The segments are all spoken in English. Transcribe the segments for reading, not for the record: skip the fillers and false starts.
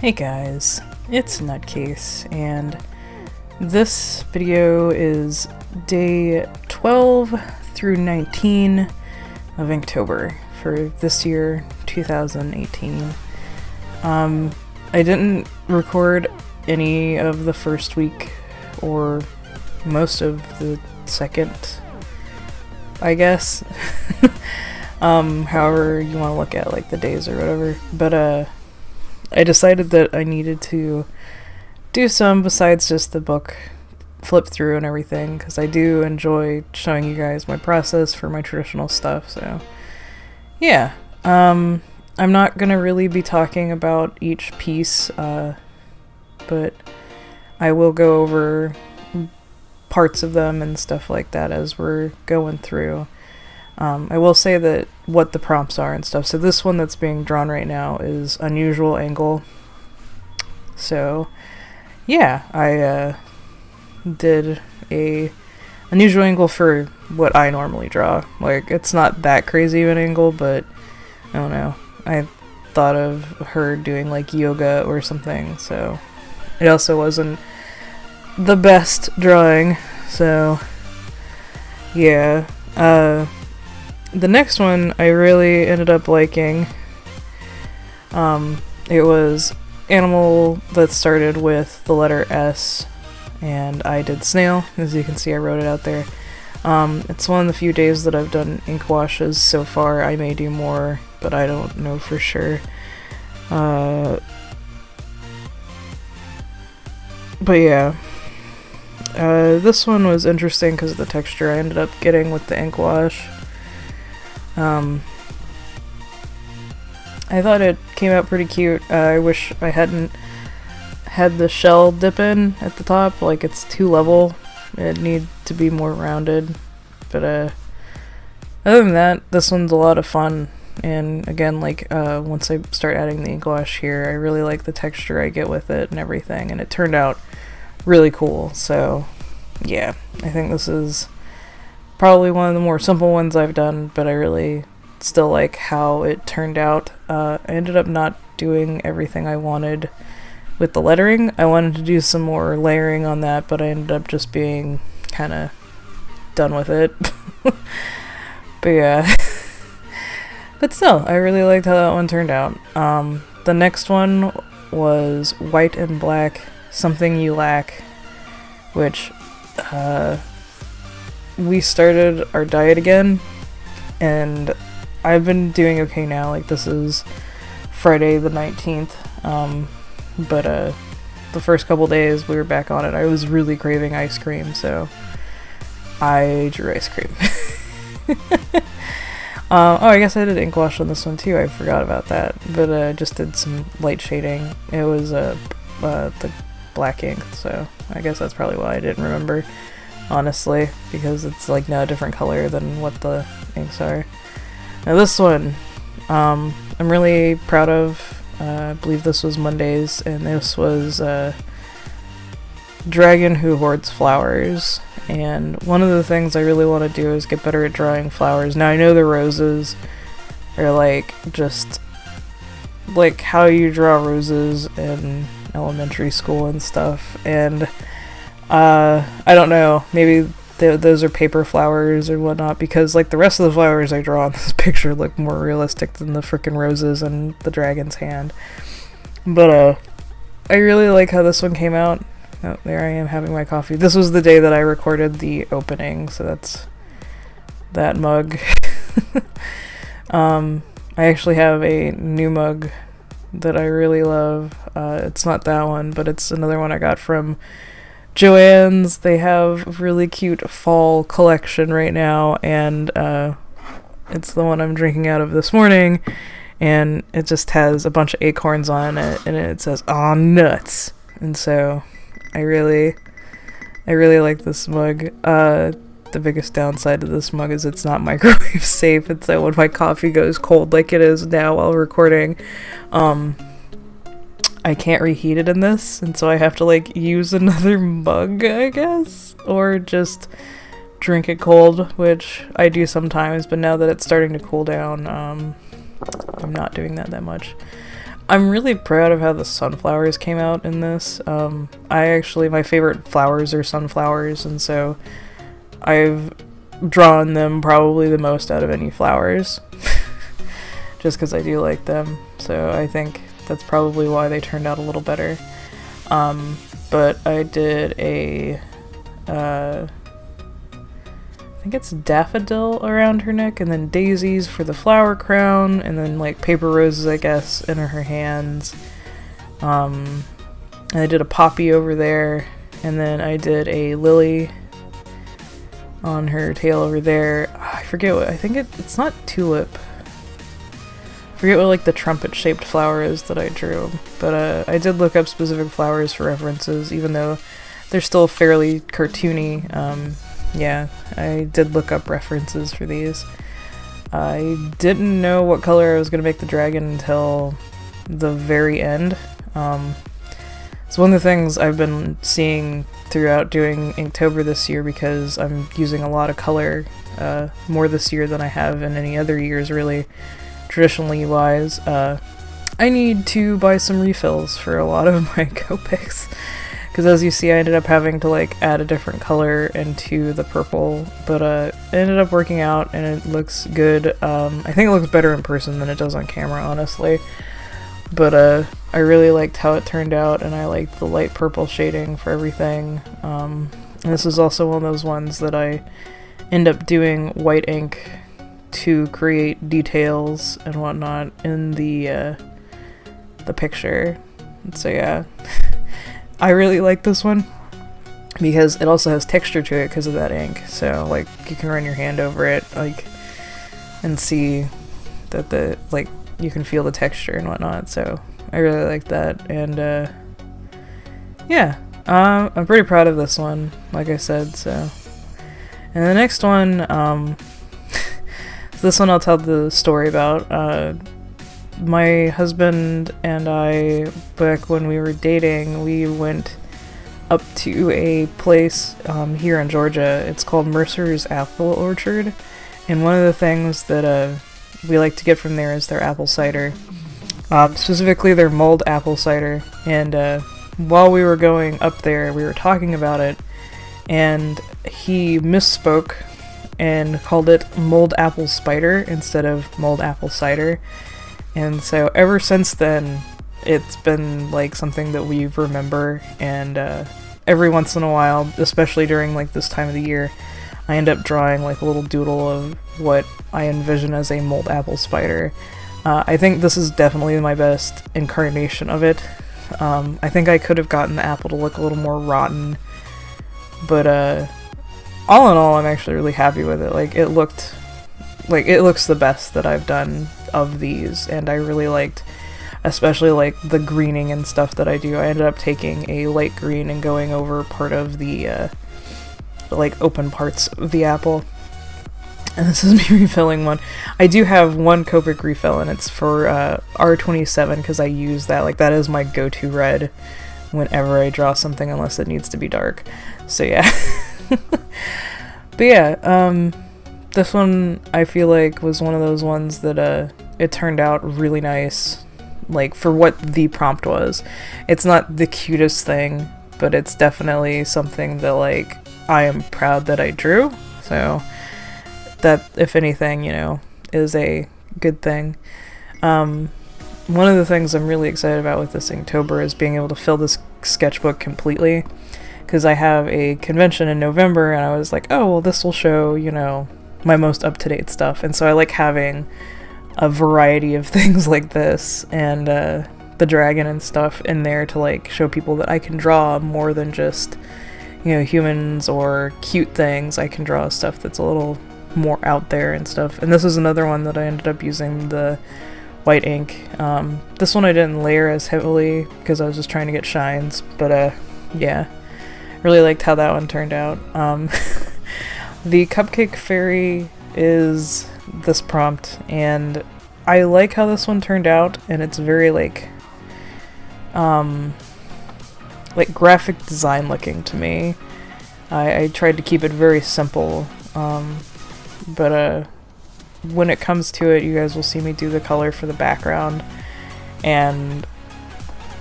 Hey guys, it's Nutcase, and this video is day 12 through 19 of Inktober for this year, 2018. I didn't record any of the first week or most of the second, I guess. However you want to look at, like, the days or whatever, but I decided that I needed to do some besides just the book flip through and everything, because I do enjoy showing you guys my process for my traditional stuff. So yeah, I'm not gonna really be talking about each piece, but I will go over parts of them and stuff like that as we're going through. I will say that what the prompts are and stuff. So this one that's being drawn right now is unusual angle. So yeah, I did a unusual angle for what I normally draw. Like, it's not that crazy of an angle, but I don't know. I thought of her doing like yoga or something, so it also wasn't the best drawing. So yeah, the next one I really ended up liking. It was animal that started with the letter S, and I did snail. As you can see, I wrote it out there. It's one of the few days that I've done ink washes so far. I may do more, but I don't know for sure. But yeah, this one was interesting because of the texture I ended up getting with the ink wash. I thought it came out pretty cute. I wish I hadn't had the shell dip in at the top. Like, it's too level. It needs to be more rounded. But other than that, this one's a lot of fun. And again, like, once I start adding the ink wash here, I really like the texture I get with it and everything. And it turned out really cool. So yeah, I think this is probably one of the more simple ones I've done, but I really still like how it turned out. I ended up not doing everything I wanted with the lettering. I wanted to do some more layering on that, but I ended up just being kind of done with it. But yeah. But still, I really liked how that one turned out. The next one was White and Black, Something You Lack, which we started our diet again, and I've been doing okay now. Like, this is Friday the 19th, but the first couple days we were back on it. I was really craving ice cream, so I drew ice cream. Oh, I guess I did ink wash on this one too. I forgot about that, but I just did some light shading. It was the black ink, so I guess that's probably why I didn't remember, honestly, because it's like now a different color than what the inks are. Now this one, I'm really proud of. I believe this was Monday's, and this was Dragon Who Hoards Flowers. And one of the things I really want to do is get better at drawing flowers. Now, I know the roses are like just like how you draw roses in elementary school and stuff, and I don't know, maybe those are paper flowers or whatnot, because like the rest of the flowers I draw in this picture look more realistic than the frickin' roses and the dragon's hand. But I really like how this one came out. Oh, there I am having my coffee. This was the day that I recorded the opening, so that's that mug. I actually have a new mug that I really love. It's not that one, but it's another one I got from Joann's. They have a really cute fall collection right now, and it's the one I'm drinking out of this morning, and it just has a bunch of acorns on it, and it says, "Aw, nuts." And so I really like this mug. The biggest downside to this mug is it's not microwave safe, and so when my coffee goes cold like it is now while recording, I can't reheat it in this, and so I have to like use another mug, I guess, or just drink it cold, which I do sometimes, but now that it's starting to cool down, I'm not doing that much. I'm really proud of how the sunflowers came out in this. My favorite flowers are sunflowers, and so I've drawn them probably the most out of any flowers. Just because I do like them. So I think that's probably why they turned out a little better. But I did a, I think it's daffodil around her neck, and then daisies for the flower crown, and then like paper roses, I guess, in her hands. And I did a poppy over there, and then I did a lily on her tail over there. I forget what, I think it's not tulip. I forget what like the trumpet shaped flower is that I drew, but I did look up specific flowers for references, even though they're still fairly cartoony. Yeah, I did look up references for these. I didn't know what color I was going to make the dragon until the very end. It's one of the things I've been seeing throughout doing Inktober this year, because I'm using a lot of color, more this year than I have in any other years, really, traditionally wise. I need to buy some refills for a lot of my Copics. Because as you see, I ended up having to like add a different color into the purple, but it ended up working out and it looks good. I think it looks better in person than it does on camera, honestly. But I really liked how it turned out, and I liked the light purple shading for everything. And this is also one of those ones that I end up doing white ink to create details and whatnot in the picture. So yeah. I really like this one because it also has texture to it because of that ink. So like you can run your hand over it like and see that you can feel the texture and whatnot. So I really like that, and yeah, I'm pretty proud of this one, like I said. So, and the next one, this one I'll tell the story about. My husband and I, back when we were dating, we went up to a place here in Georgia. It's called Mercer's Apple Orchard, and one of the things that we like to get from there is their apple cider, specifically their mulled apple cider. And while we were going up there, we were talking about it, and he misspoke and called it mulled apple spider instead of mulled apple cider. And so ever since then, it's been like something that we remember, and every once in a while, especially during like this time of the year, I end up drawing like a little doodle of what I envision as a mulled apple spider. I think this is definitely my best incarnation of it. I think I could have gotten the apple to look a little more rotten, but all in all, I'm actually really happy with it. Like it looks the best that I've done of these, and I really liked especially like the greening and stuff that I do. I ended up taking a light green and going over part of the like open parts of the apple. And this is me refilling one. I do have one Copic refill, and it's for R27 because I use that. Like that is my go-to red whenever I draw something, unless it needs to be dark. So yeah. But yeah, this one I feel like was one of those ones that it turned out really nice, like for what the prompt was. It's not the cutest thing, but it's definitely something that like I am proud that I drew. So that, if anything, you know, is a good thing. One of the things I'm really excited about with this Inktober is being able to fill this sketchbook completely, because I have a convention in November, and I was like, oh, well, this will show, you know, my most up-to-date stuff. And so I like having a variety of things like this, and the dragon and stuff in there to like show people that I can draw more than just, you know, humans or cute things. I can draw stuff that's a little more out there and stuff. And this is another one that I ended up using the white ink. This one I didn't layer as heavily because I was just trying to get shines, but yeah, really liked how that one turned out. The Cupcake Fairy is this prompt, and I like how this one turned out, and it's very like graphic design looking to me. I tried to keep it very simple, but when it comes to it, you guys will see me do the color for the background, and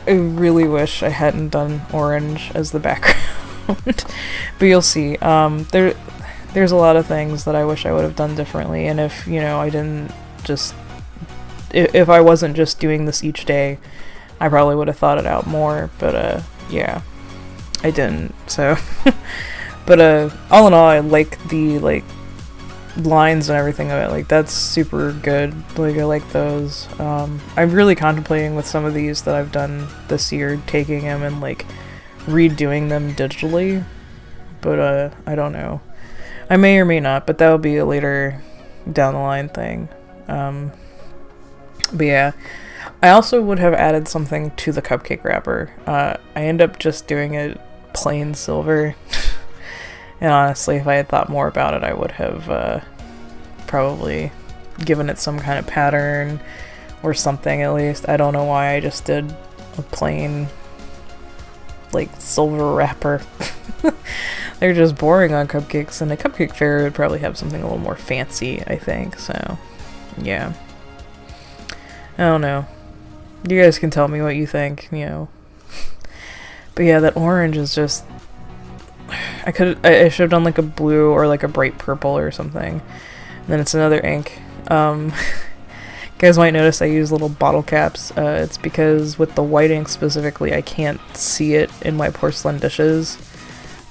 I really wish I hadn't done orange as the background. But you'll see. There's a lot of things that I wish I would have done differently, and if, you know, I didn't just... If I wasn't just doing this each day, I probably would have thought it out more, but, yeah. I didn't, so... But, all in all, I like the, like, lines and everything of it. Like, that's super good. Like, I like those. I'm really contemplating with some of these that I've done this year, taking them and, like, redoing them digitally. But, I don't know. I may or may not, but that'll be a later down the line thing. But yeah. I also would have added something to the cupcake wrapper. I end up just doing it plain silver. And honestly, if I had thought more about it, I would have probably given it some kind of pattern or something at least. I don't know why I just did a plain, like, silver wrapper. They're just boring on cupcakes, and a cupcake fair would probably have something a little more fancy, I think, so, yeah. I don't know. You guys can tell me what you think, you know. But yeah, that orange is just... I should have done like a blue or like a bright purple or something. And then it's another ink. You guys might notice I use little bottle caps. It's because with the white ink specifically, I can't see it in my porcelain dishes.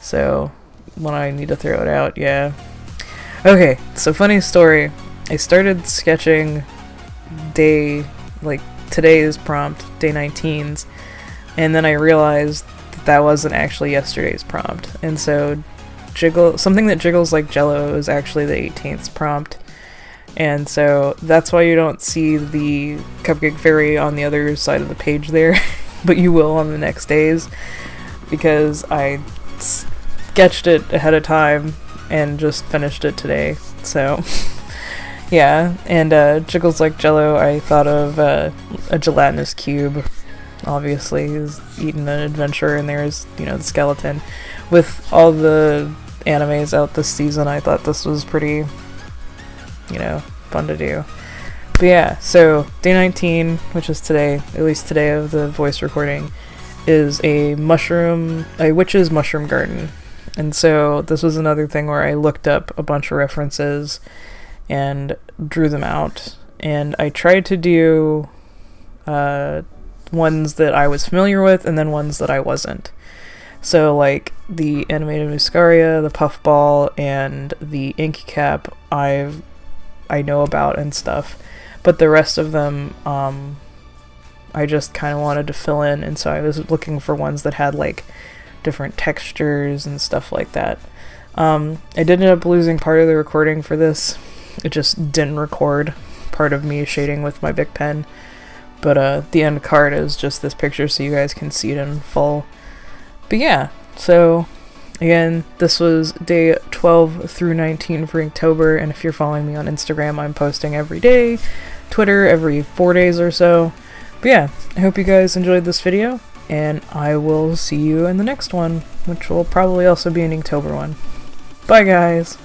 So when I need to throw it out, yeah. Okay, so funny story. I started sketching today's prompt, day 19's, and then I realized that wasn't actually yesterday's prompt, and so something that jiggles like jello is actually the 18th prompt, and so that's why you don't see the cupcake fairy on the other side of the page there, but you will on the next days, because I sketched it ahead of time and just finished it today. So yeah, and jiggles like jello, I thought of a gelatinous cube. Obviously, he's eating an adventure, and there's, you know, the skeleton. With all the animes out this season, I thought this was pretty, you know, fun to do. But yeah, so day 19, which is today, at least today of the voice recording, is a witch's mushroom garden. And so this was another thing where I looked up a bunch of references and drew them out. And I tried to do ones that I was familiar with, and then ones that I wasn't. So, like, the animated Muscaria, the puffball, and the ink cap, I know about and stuff. But the rest of them, I just kind of wanted to fill in, and so I was looking for ones that had, like, different textures and stuff like that. I did end up losing part of the recording for this. It just didn't record part of me shading with my Bic pen. But the end card is just this picture so you guys can see it in full. But yeah, so again, this was day 12 through 19 for Inktober, and if you're following me on Instagram, I'm posting every day, Twitter every 4 days or so. But yeah, I hope you guys enjoyed this video, and I will see you in the next one, which will probably also be an Inktober one. Bye guys!